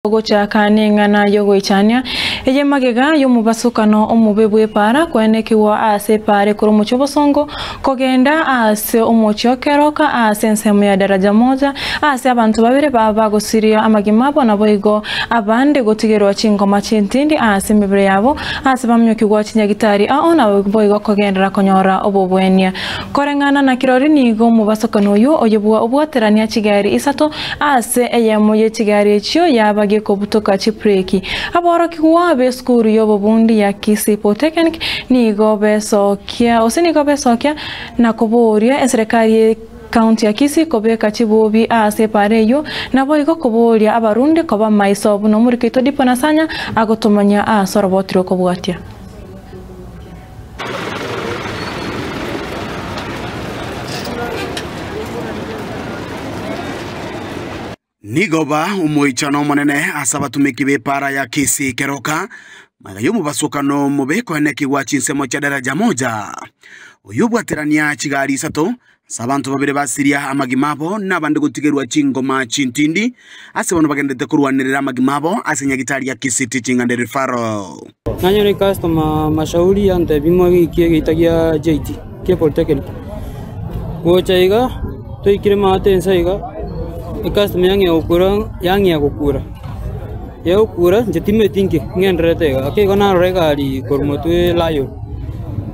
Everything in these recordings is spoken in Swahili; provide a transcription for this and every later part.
Gocha kanengana yogo ichania eje magega yo mubasukano omubebwe para kwenekiwa ase pare kuri muchobosongo kogenda ase omochokeroka ase nsemo ya daraja moja ase abantu babire baba gosiria amagimabo naboigo abande gotigerwa chingoma chintindi ase mibire yabo ase bamnyokigwa chinyagitari aona boigo kogendera konyora obobwenia korengana na kirori nigo mubasukano yo oyebwa obwaterania chigari isato ase eyemo ye chigari chyo yaba kutoka chipreki aboro kiwa be skuru yobo bundi ya Kisii Polytechnic nigo besokia osinigo besokia na kuboria serikali county ya Kisii kobeka chibobi ase pareyo nabo igo kuboria abarundi koba maisobu no murikito dipona sanya agotomanya asorobotiro kobwatia Nigoba umuichano monene asabatumiki be para ya Kisii keroka magayo mubasukano mubeko enekiwa chinsemo cha daraja moja uyubwaterania chigari sato sabantu babire basiria amagimabo nabande gutigerwa chingoma chintindi ase bano bagendete kurwanirira amagimabo ase nyagitari ya Kisii Teaching and Referral nanyo ni customer mashauri yante bimwe gitagia JT ke Polytechnic gochaiga toikire mate nsaiga customer yange gukura ya ukura njitime tingi ngenderetega akigona regali kormotwe layo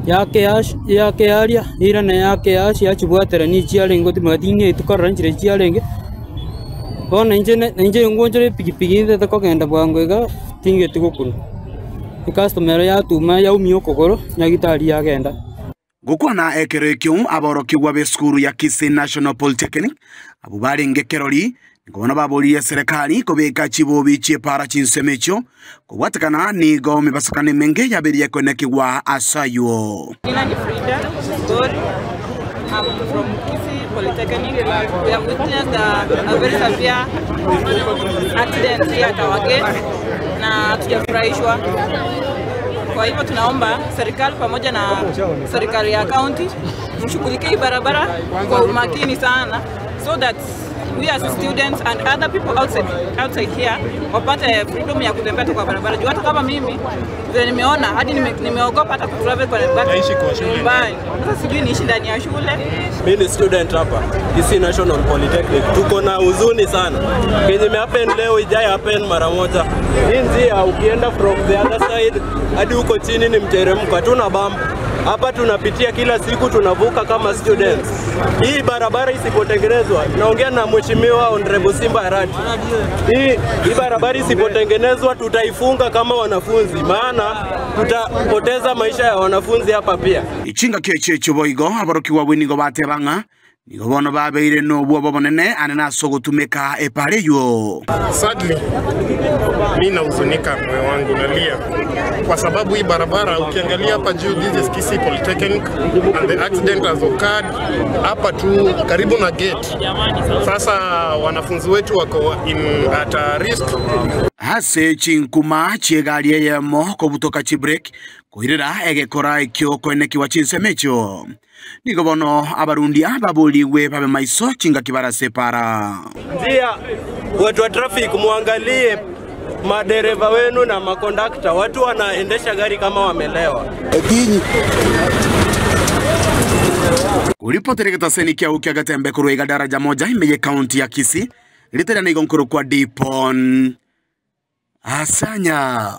yake aria irane yake ya chibwatera ni chialengo timatinye tukorra njire chialenge bona nje ngonjere pikipiki ndete kogenda bwangwega tinge tugukuru customer ya tuma ya umio kokoro nyagitari yagenda gukwana ekerekyo aborokiwa be skuru ya Kisii National Polytechnic abubare ngekerori ngobona baboliye serikali kobeka chibobi chepara chinsemecho kubwatakana nigo mibasakane menge yaberiye konekiwa asayo. Ina ni Frida Gori. I'm from Kisii Polytechnic. We have witnessed a very severe accident here at our gate na hatujafurahishwa. Kwa hivyo tunaomba serikali pamoja na serikali ya county mshughulikie barabara kwa umakini sana so that we as students and other people outside here wapate freedom ya kutembea kwa barabara. Juu hata kama mimi vile nimeona hadi nimeogopa hata kutravel kwa nyumbani. Sasa sijui niishi ndani ya shule. Mimi ni student hapa Kisii National Polytechnic. Tuko na huzuni sana. Kenye mehappen leo ijai happen mara moja. Hii njia ukienda from the other side hadi huko chini ni mteremko, hatuna bump. Hapa tunapitia kila siku, tunavuka kama students. Hii barabara isipotengenezwa, naongea na mheshimiwa Honorable Simba Arati. Hii barabara isipotengenezwa tutaifunga kama wanafunzi, maana tutapoteza maisha ya wanafunzi hapa pia. Ichinga keche chuboigo abarokiwa winigo batebanga nigo bono babeire no bwo bonene anena sogotumeka epareyo. Sadly mimi nahuzunika, moyo wangu nalia kwa sababu hii barabara ukiangalia hapa juu, this is Kisii Polytechnic and the accident has occurred hapa tu karibu na gate. Sasa wanafunzi wetu wako at risk. Hase chinkuma chegari yemo kobutoka chibrek kuhirira egekora ikyo konekiwa chinsemecho nigo bono abarundia baboliwe babe maiso chinga kibara separa njia. Watu wa traffic muangalie madereva wenu na makondakta, watu wanaendesha gari kama wamelewa. Ulipotereketa senikia ukiagatembe kuruiga daraja moja imeye county ya Kisii litera nigo nkuru kwa Dipon Asanya.